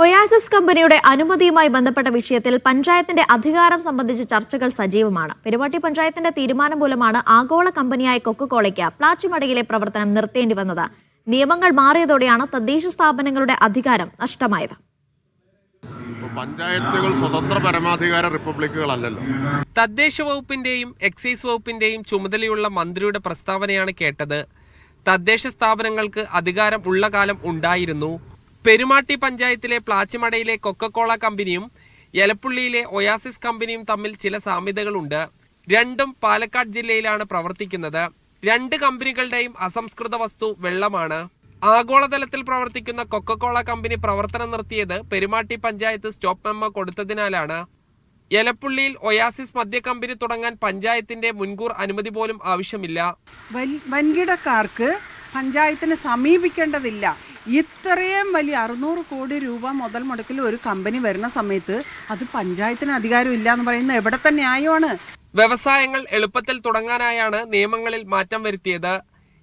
Oasis കമ്പനിയുടെ അനുമതിയുമായി ബന്ധപ്പെട്ട വിഷയത്തിൽ പഞ്ചായത്തിന്റെ അധികാരം സംബന്ധിച്ച ചർച്ചകൾ സജീവമാണ്. പെരുമാട്ടി പഞ്ചായത്തിന്റെ തീരുമാനം മൂലമാണ് ആഗോള കമ്പനിയായ കൊക്കക്കോളയ്ക്ക് പ്ലാച്ചിമടയിലെ പ്രവർത്തനം നിർത്തേണ്ടി വന്നത്. നിയമങ്ങൾ മാറിയതോടെയാണ് തദ്ദേശ സ്ഥാപനങ്ങളുടെ അധികാരം നഷ്ടമായത്. പഞ്ചായത്തുകൾ സ്വതന്ത്ര പരമാധികാര റിപ്പബ്ലിക്കുകളല്ലല്ലോ. തദ്ദേശ വകുപ്പിന്റെയും എക്സൈസ് വകുപ്പിന്റെയും ചുമതലയുള്ള മന്ത്രിയുടെ പ്രസ്താവനയാണ് കേട്ടത്. തദ്ദേശ സ്ഥാപനങ്ങൾക്ക് അധികാരം ഉള്ള കാലം ഉണ്ടായിരുന്നു. പെരുമാട്ടി പഞ്ചായത്തിലെ പ്ലാച്ചിമടയിലെ കൊക്കക്കോള കമ്പനിയും എലപ്പുള്ളിയിലെ ഒയാസിസ് കമ്പനിയും തമ്മിൽ ചില സാമ്യതകളുണ്ട്. രണ്ടും പാലക്കാട് ജില്ലയിലാണ് പ്രവർത്തിക്കുന്നത്. രണ്ട് കമ്പനികളുടെയും അസംസ്കൃത വസ്തു വെള്ളമാണ്. ആഗോളതലത്തിൽ പ്രവർത്തിക്കുന്ന കൊക്കക്കോള കമ്പനി പ്രവർത്തനം നിർത്തിയത് പെരുമാട്ടി പഞ്ചായത്ത് സ്റ്റോപ്പ് മെമ്മോ കൊടുത്തതിനാലാണ്. എലപ്പുള്ളിയിൽ ഒയാസിസ് മദ്യ കമ്പനി തുടങ്ങാൻ പഞ്ചായത്തിന്റെ മുൻകൂർ അനുമതി പോലും ആവശ്യമില്ല. വൻകിടക്കാർക്ക് പഞ്ചായത്തിനെ സമീപിക്കേണ്ടതില്ല. ഇത്രയും വലിയ 600 കോടി രൂപ മുതൽ മുടക്കിൽ ഒരു കമ്പനി വരുന്ന സമയത്ത് അത് പഞ്ചായത്തിന് അധികാരം ഇല്ല എന്ന് പറയുന്നത് എവിടത്തെ ന്യായമാണ്? വ്യവസായങ്ങൾ എളുപ്പത്തിൽ തുടങ്ങാനായാണ് നിയമങ്ങളിൽ മാറ്റം വരുത്തിയത്.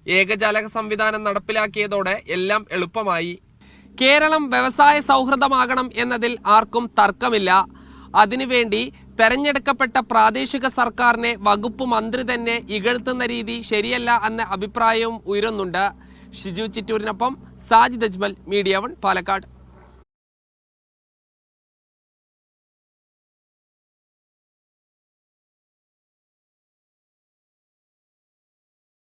ഏകജാലക സംവിധാനം നടപ്പിലാക്കിയതോടെ എല്ലാം എളുപ്പമായി. കേരളം വ്യവസായ സൗഹൃദമാകണം എന്നതിൽ ആർക്കും തർക്കമില്ല. അതിനുവേണ്ടി തെരഞ്ഞെടുക്കപ്പെട്ട പ്രാദേശിക സർക്കാരിനെ വകുപ്പ് മന്ത്രി തന്നെ ഇകഴ്ത്തുന്ന രീതി ശരിയല്ല എന്ന അഭിപ്രായവും ഉയരുന്നുണ്ട്. ഷിജു ചിറ്റൂരിനൊപ്പം സാജിദ് അജ്മൽ, മീഡിയ 1 പാലക്കാട്.